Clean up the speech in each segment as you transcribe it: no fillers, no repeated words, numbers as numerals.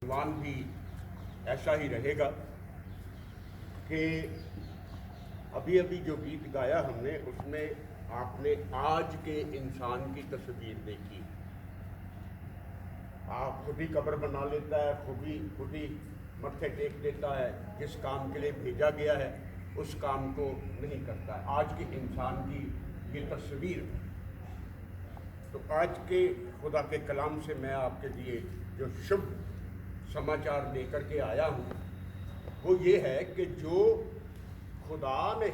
मान भी ऐसा ही रहेगा कि अभी अभी जो गीत गाया हमने उसमें आपने आज के इंसान की तस्वीर देखी। आप खुद ही कब्र बना लेता है, खुद ही मत्थे टेक देता है, जिस काम के लिए भेजा गया है उस काम को नहीं करता है। आज के इंसान की ये तस्वीर। तो आज के खुदा के कलाम से मैं आपके लिए जो शुभ समाचार लेकर के आया हूँ वो ये है कि जो खुदा में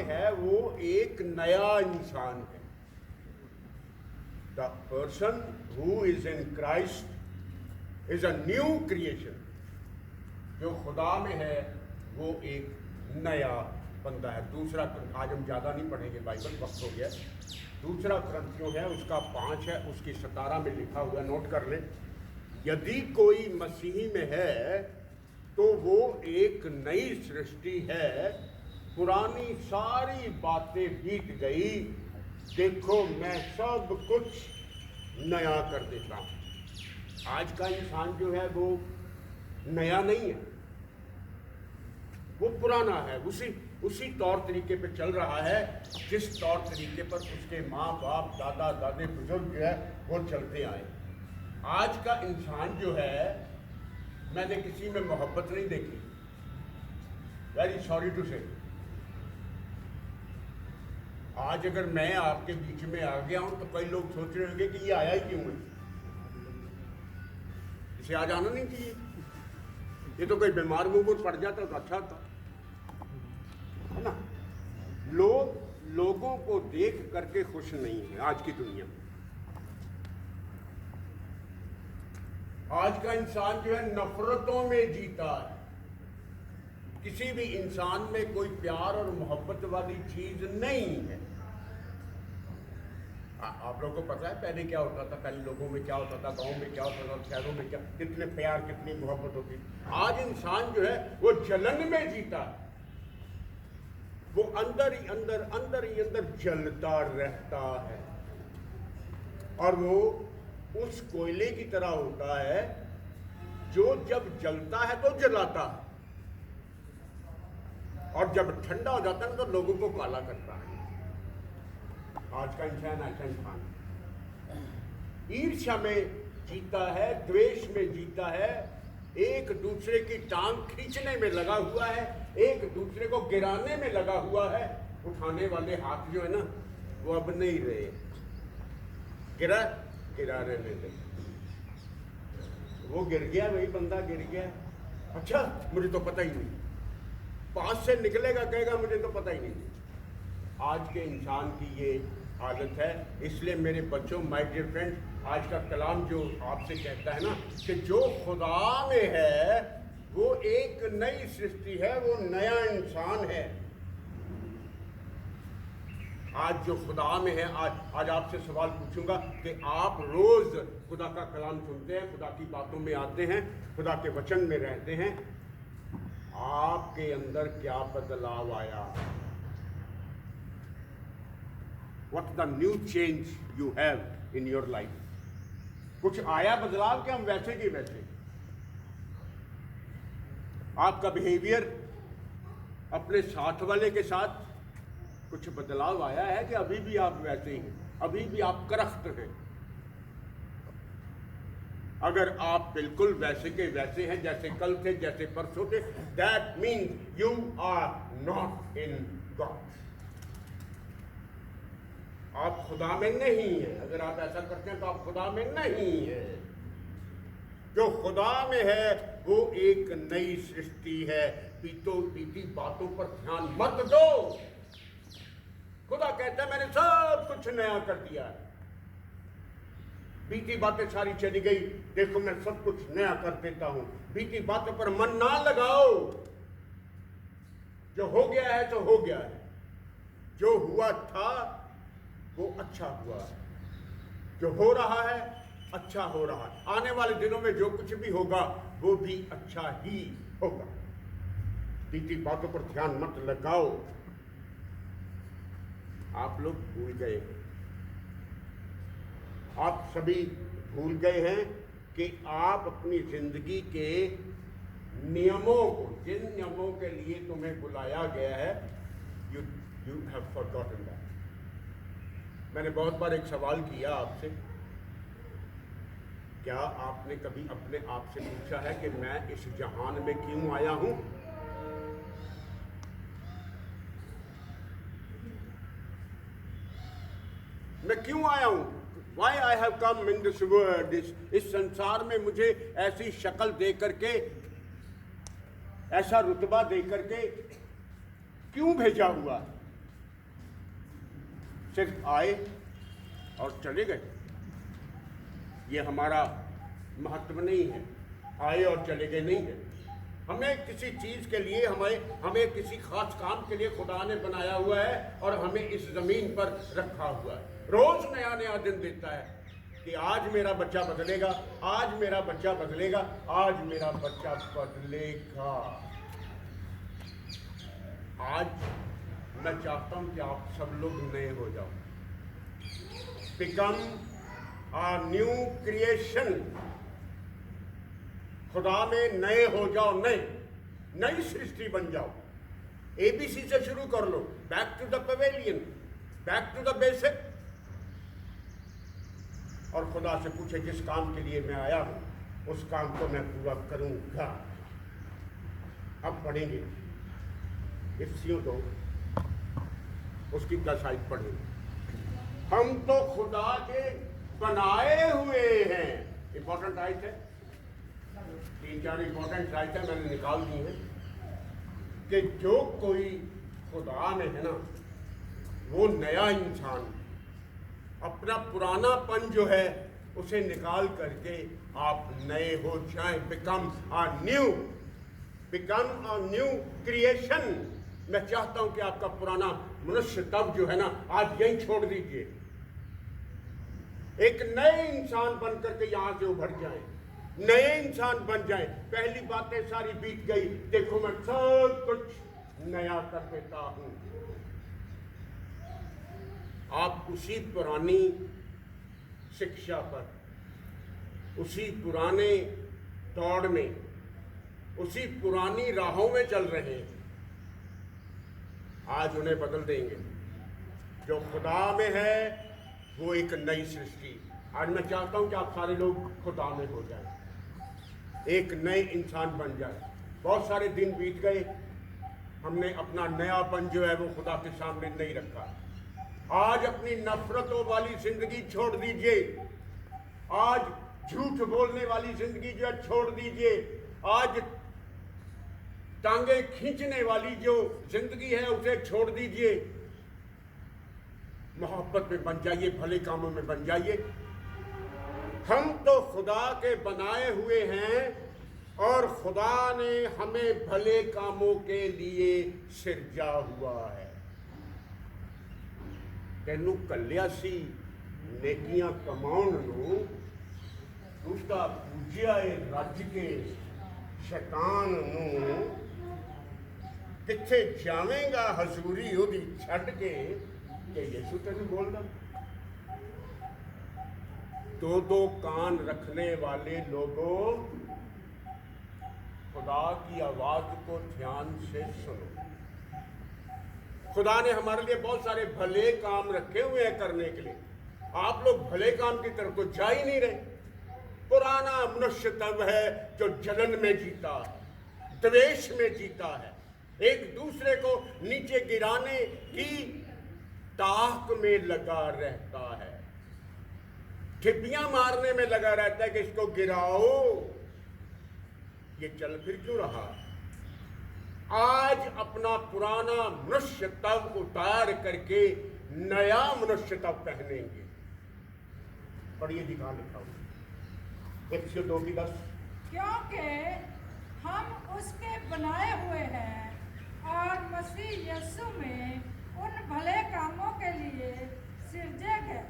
है वो एक नया इंसान है। The person who is in Christ is a new creation. जो खुदा में है वो एक नया बंदा है। दूसरा, आज हम ज़्यादा नहीं पढ़ेंगे, बाइबल वक्त हो गया। दूसरा क्रंथियों है, उसका 5 है, उसकी 17 में लिखा हुआ, नोट कर ले। यदि कोई मसीही में है तो वो एक नई सृष्टि है, पुरानी सारी बातें बीत गई, देखो मैं सब कुछ नया कर देता हूँ। आज का इंसान जो है वो नया नहीं है, वो पुराना है। उसी तौर तरीके पे चल रहा है जिस तौर तरीके पर उसके माँ बाप, दादा दादी, बुजुर्ग जो है वो चलते आए। आज का इंसान जो है, मैंने किसी में मोहब्बत नहीं देखी, वेरी सॉरी टू से। आज अगर मैं आपके बीच में आ गया हूं तो कई लोग सोच रहे होंगे कि ये आया ही क्यों है, इसे आज आना नहीं चाहिए, ये तो कोई बीमार मुंह पड़ जाता तो अच्छा था, है ना। लोगों को देख करके खुश नहीं है आज की दुनिया में। आज का इंसान जो है नफरतों में जीता है। किसी भी इंसान में कोई प्यार और मोहब्बत वाली चीज नहीं है। आप लोगों को पता है पहले क्या होता था? पहले लोगों में क्या होता था, गांव में क्या होता था, शहरों में क्या, कितने प्यार कितनी मोहब्बत होती। आज इंसान जो है वो जलन में जीता है। वो अंदर ही अंदर जलता रहता है, और वो उस कोयले की तरह होता है जो जब जलता है तो जलाता है, और जब ठंडा हो जाता है तो लोगों को काला करता है। आज का इंसान ऐसा इंसान ईर्ष्या में जीता है, द्वेष में जीता है, एक दूसरे की टांग खींचने में लगा हुआ है, एक दूसरे को गिराने में लगा हुआ है। उठाने वाले हाथ जो है ना वो अब नहीं रहे, गिरा रहने दे। वो गिर गया, वही बंदा गिर गया, अच्छा मुझे तो पता ही नहीं, पास से निकलेगा कहेगा मुझे तो पता ही नहीं। आज के इंसान की ये हालत है। इसलिए मेरे बच्चों, माय डियर फ्रेंड्स, आज का कलाम जो आपसे कहता है ना कि जो खुदा में है वो एक नई सृष्टि है, वो नया इंसान है। आज जो खुदा में है, आज आपसे सवाल पूछूंगा कि आप रोज खुदा का कलाम सुनते हैं, खुदा की बातों में आते हैं, खुदा के वचन में रहते हैं, आपके अंदर क्या बदलाव आया? What's the new change you have in your life? कुछ आया बदलाव, क्या हम वैसे के वैसे? आपका बिहेवियर अपने साथ वाले के साथ कुछ बदलाव आया है कि अभी भी आप वैसे ही हैं, अभी भी आप करख्त हैं? अगर आप बिल्कुल वैसे के वैसे हैं, जैसे कल थे, जैसे परसों थे, that means you are not in God. आप खुदा में नहीं है। अगर आप ऐसा करते हैं तो आप खुदा में नहीं है। जो खुदा में है वो एक नई सृष्टि है। बीती बातों पर ध्यान मत दो। खुदा कहता है मैंने सब कुछ नया कर दिया है। बीती बातें सारी चली गई, देखो मैं सब कुछ नया कर देता हूं। बीती बातों पर मन ना लगाओ। जो हो गया है तो हो गया है, जो हुआ था वो अच्छा हुआ है, जो हो रहा है अच्छा हो रहा है, आने वाले दिनों में जो कुछ भी होगा वो भी अच्छा ही होगा। बीती बातों पर ध्यान मत लगाओ। आप लोग भूल गए, आप सभी भूल गए हैं कि आप अपनी जिंदगी के नियमों को, जिन नियमों के लिए तुम्हें बुलाया गया है, यू हैव फॉरगॉटन दैट। मैंने बहुत बार एक सवाल किया आपसे, क्या आपने कभी अपने आप से पूछा है कि मैं इस जहान में क्यों आया हूं? मैं क्यों आया हूं? Why I have come in this world? इस संसार में मुझे ऐसी शक्ल दे करके, ऐसा रुतबा दे करके क्यों भेजा हुआ? सिर्फ आए और चले गए, ये हमारा महत्व नहीं है। आए और चले गए नहीं है। हमें किसी चीज के लिए, हमें किसी खास काम के लिए खुदा ने बनाया हुआ है और हमें इस जमीन पर रखा हुआ है। रोज नया नया दिन देता है कि आज मेरा बच्चा बदलेगा, आज मेरा बच्चा बदलेगा, आज मेरा बच्चा बदलेगा। आज मैं चाहता हूं कि आप सब लोग नए हो जाओ। Become a new creation. खुदा में नए हो जाओ, नई सृष्टि बन जाओ। एबीसी से शुरू कर लो, back to the pavilion, back to the basic. और खुदा से पूछे जिस काम के लिए मैं आया हूं उस काम को मैं पूरा करूंगा। अब पढ़ेंगे इफ्सियों 2 उसकी 10 आयत पढ़ेंगे। हम तो खुदा के बनाए हुए हैं। इंपॉर्टेंट आयत है, 3-4 इंपॉर्टेंट आयत है मैंने निकाल दी है कि जो कोई खुदा में है ना, वो नया इंसान, अपना पुरानापन जो है उसे निकाल करके आप नए हो जाएं। Become a new creation. मैं चाहता हूं कि आपका पुराना मनुष्य तब जो है ना, आज यही छोड़ दीजिए, एक नए इंसान बन करके यहां से उभर जाएं, नए इंसान बन जाएं। पहली बातें सारी बीत गई, देखो मैं सब कुछ नया कर देता हूं। आप उसी पुरानी शिक्षा पर, उसी पुराने दौड़ में, उसी पुरानी राहों में चल रहे हैं। आज उन्हें बदल देंगे। जो खुदा में है वो एक नई सृष्टि। आज मैं चाहता हूं कि आप सारे लोग खुदा में हो जाए, एक नए इंसान बन जाए। बहुत सारे दिन बीत गए, हमने अपना नयापन जो है वो खुदा के सामने नहीं रखा। आज अपनी नफरतों वाली जिंदगी छोड़ दीजिए, आज झूठ बोलने वाली जिंदगी जो है छोड़ दीजिए, आज टांगे खींचने वाली जो जिंदगी है उसे छोड़ दीजिए। मोहब्बत में बन जाइए, भले कामों में बन जाइए। हम तो खुदा के बनाए हुए हैं और खुदा ने हमें भले कामों के लिए सिरजा हुआ है। तेनू कलिया सी नेकियां कमाउण नूं, उसका पूजिया रज के शैतान नूं, किथे जावेगा हजूरी ओदी छड्ड के। कि यीशु तेनू बोलदा। 2 कान रखने वाले लोगों, खुदा की आवाज को ध्यान से सुनो। खुदा ने हमारे लिए बहुत सारे भले काम रखे हुए हैं करने के लिए। आप लोग भले काम की तरफ तो जा ही नहीं रहे। पुराना मनुष्य तब है जो जलन में जीता है, द्वेष में जीता है, एक दूसरे को नीचे गिराने की ताक में लगा रहता है, ठिप्पियां मारने में लगा रहता है कि इसको गिराओ। ये चल फिर क्यों रहा? आज अपना पुराना मनुष्य तब उतार करके नया मनुष्य तब पहनेंगे। पढ़िए जी, कहां लिखा हुआ? 102:10। क्योंकि हम उसके बनाए हुए हैं और मसीह यीशु में उन भले कामों के लिए सिरजे गए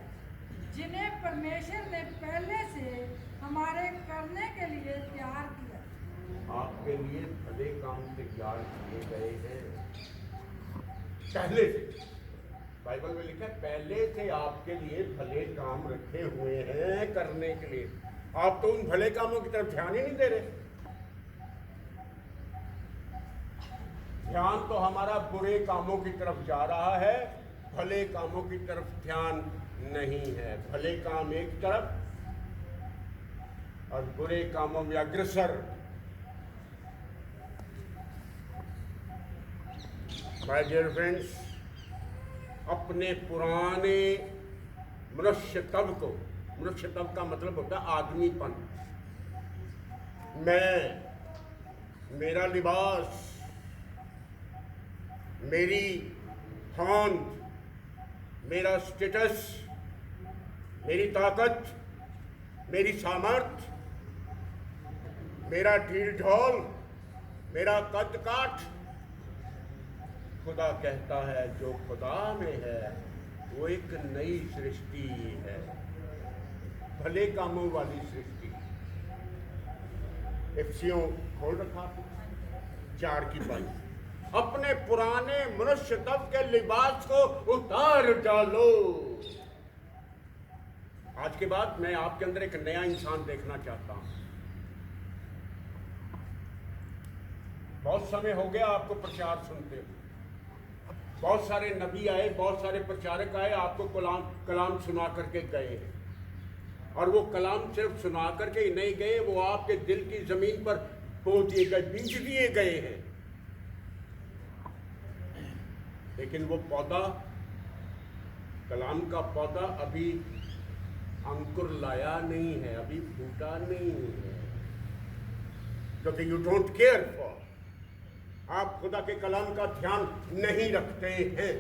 जिन्हें परमेश्वर ने पहले से हमारे करने के लिए तैयार किया। आपके लिए भले काम तैयार किए गए हैं पहले से। बाइबल में लिखा है पहले से आपके लिए भले काम रखे हुए हैं करने के लिए। आप तो उन भले कामों की तरफ ध्यान ही नहीं दे रहे। ध्यान तो हमारा बुरे कामों की तरफ जा रहा है, भले कामों की तरफ ध्यान नहीं है। भले काम एक तरफ और बुरे कामों में अग्रसर। माय डियर फ्रेंड्स, अपने पुराने मनुष्य तब का मतलब होता है आदमीपन। मैं, मेरा लिबास, मेरी होंद, मेरा स्टेटस, मेरी ताकत, मेरी सामर्थ, मेरा ढील ढोल, मेरा कद काठ। खुदा कहता है जो खुदा में है वो एक नई सृष्टि है, भले कामों वाली सृष्टि। इफ्सियों खोल रखा 4:22। अपने पुराने मनुष्य तब के लिबास को उतार डालो। आज के बाद मैं आपके अंदर एक नया इंसान देखना चाहता हूं। बहुत समय हो गया आपको प्रचार सुनते हुए, बहुत सारे नबी आए, बहुत सारे प्रचारक आए, आपको कलाम सुना करके गए हैं। और वो कलाम सिर्फ सुना करके ही नहीं गए, वो आपके दिल की जमीन पर बो दिए गए, बीज दिए गए हैं। लेकिन वो पौधा, कलाम का पौधा अभी अंकुर लाया नहीं है, अभी फूटा नहीं है, क्योंकि यू डोंट केयर फॉर। आप खुदा के कलाम का ध्यान नहीं रखते हैं।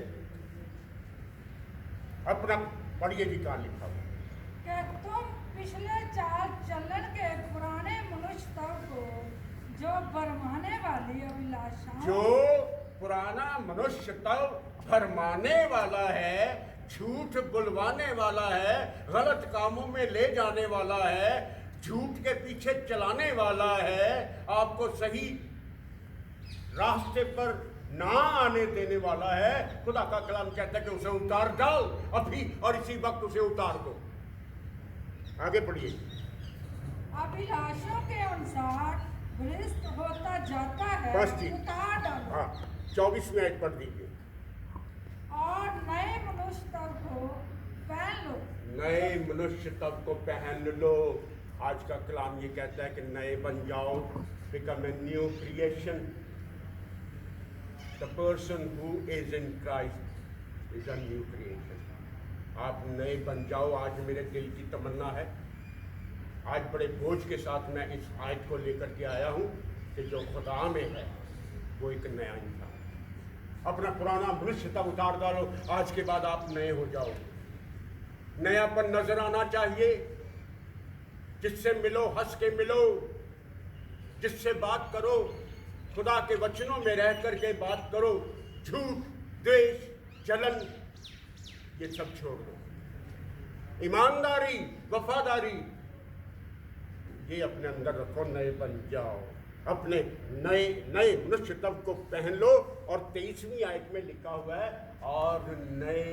अपना पढ़िए जी, कहां लिखा हुआ कि तुम पिछले चाल चलन के पुराने मनुष्य तब को जो भरमाने वाली अभिलाषाओं, जो पुराना मनुष्य तब भरमाने वाला है, झूठ बुलवाने वाला है, गलत कामों में ले जाने वाला है, झूठ के पीछे चलाने वाला है, आपको सही रास्ते पर ना आने देने वाला है। खुदा का कलाम कहता है कि उसे उतार डाल अभी, और इसी वक्त उसे उतार दो। आगे पढ़िए। अभिलाषों के अनुसार भ्रष्ट होता जाता है, बस जी। उतार डालो। हाँ, 24वें आयत पढ़ दीजिए। और नए मनुष्य तब को पहन लो। नए मनुष्य तब को पहन लो। आज का कलाम ये कहता है कि नए बन जाओ, become a new creation. The person who is in Christ is a new creation. आप नए बन जाओ। आज मेरे दिल की तमन्ना है, आज बड़े बोझ के साथ मैं इस आयत को लेकर के आया हूँ कि जो खुदा में है वो एक नया इंसान। अपना पुराना मनुष्य तब उतार डालो, आज के बाद आप नए हो जाओ। नयापन नजर आना चाहिए। जिससे मिलो हंस के मिलो, जिससे बात करो खुदा के वचनों में रह करके बात करो। झूठ, द्वेष, जलन, ये सब छोड़ दो। ईमानदारी, वफादारी, ये अपने अंदर रखो। नए बन जाओ, अपने नए मनुष्य तब को पहन लो। और 23वीं आयत में लिखा हुआ है, और नए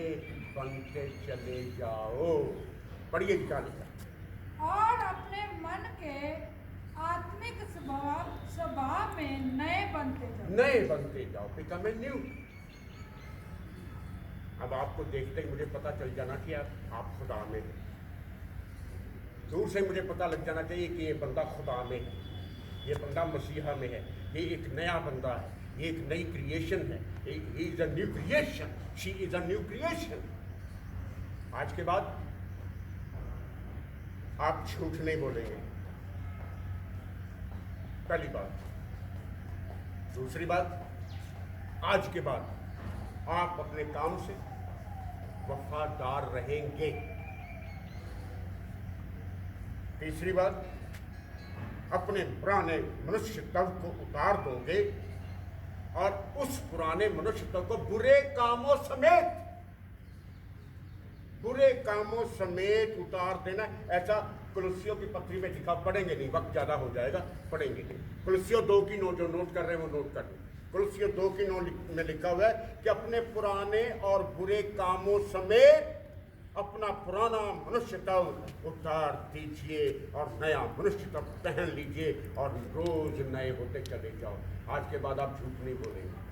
बनते चले जाओ। पढ़िए क्या लिखा। और अपने मन के आत्मिक स्वभाव में नए बनते जाओ। Become a new. अब आपको देखते ही मुझे पता चल जाना कि आप खुदा में हैं। दूर से मुझे पता लग जाना चाहिए कि ये बंदा खुदा में है, ये बंदा मसीहा में है, ये एक नया बंदा है, ये एक नई क्रिएशन है। He is a new creation, she is a new creation. आज के बाद आप झूठ नहीं बोलेंगे, पहली बात। दूसरी बात, आज के बाद आप अपने काम से वफादार रहेंगे। तीसरी बात, अपने पुराने मनुष्य तब को उतार दोगे और उस पुराने मनुष्य तब को बुरे कामों समेत उतार देना। ऐसा कुलुस्सियों की पत्री में लिखा, पढ़ेंगे नहीं, वक्त ज्यादा हो जाएगा, पढ़ेंगे नहीं। कुलुस्सियों 2 की नोट, जो नोट कर रहे हैं वो नोट कर लें। कुलुस्सियों 2 की नोट में लिखा हुआ है कि अपने पुराने और बुरे कामों समेत अपना पुराना मनुष्य तब उतार दीजिए और नया मनुष्य तब पहन लीजिए और रोज नए होते चले जाओ। आज के बाद आप झूठ नहीं बोलेंगे,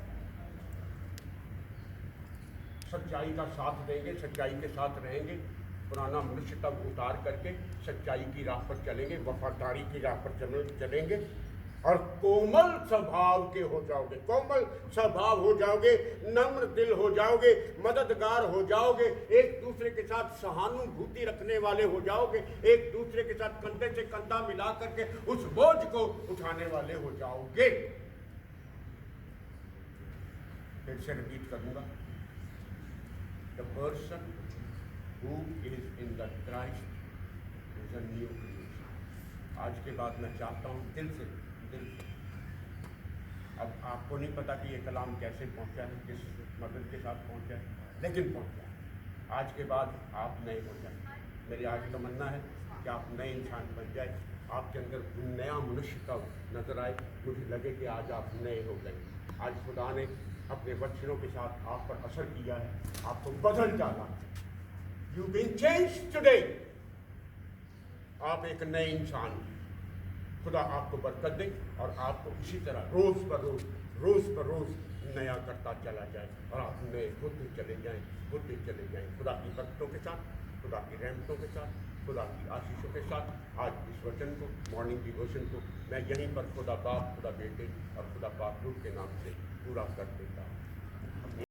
सच्चाई का साथ देंगे, सच्चाई के साथ रहेंगे, पुराना मनुष्य तब उतार करके सच्चाई की राह पर चलेंगे, वफादारी की राह पर चलेंगे और कोमल स्वभाव के हो जाओगे, कोमल स्वभाव हो जाओगे, नम्र दिल हो जाओगे, मददगार हो जाओगे, एक दूसरे के साथ सहानुभूति रखने वाले हो जाओगे, एक दूसरे के साथ कंधे से कंधा मिला करके उस बोझ को उठाने वाले हो जाओगे। फिर से रिपीट करूंगा, the person who is in the Christ is a new creation। आज के बाद मैं चाहता हूँ दिल से, अब आपको नहीं पता कि ये कलाम कैसे पहुँचा है, किस मदद के साथ पहुँचा है, लेकिन पहुँचा है। आज के बाद आप नए हो जाए। मेरी आज तमन्ना है कि आप नए इंसान बन जाए, आपके अंदर नया मनुष्य तब नजर आए, मुझे लगे कि आज आप नए हो गए। आज खुदा ने अपने वचनों के साथ आप पर असर किया है, आपको बदल डाला। You've been changed today। आप एक नए इंसान, खुदा आपको बरकत दे और आपको इसी तरह रोज पर रोज नया करता चला जाए और आप नए होते चले जाएं खुदा की बरकतों के साथ, खुदा की रहमतों के साथ, खुदा की आशीषों के साथ। आज इस वचन को, मॉर्निंग डिवोशन को मैं यहीं पर खुदा बाप, खुदा बेटे और खुदा पाक रूह के नाम से पूरा कर देता हूँ।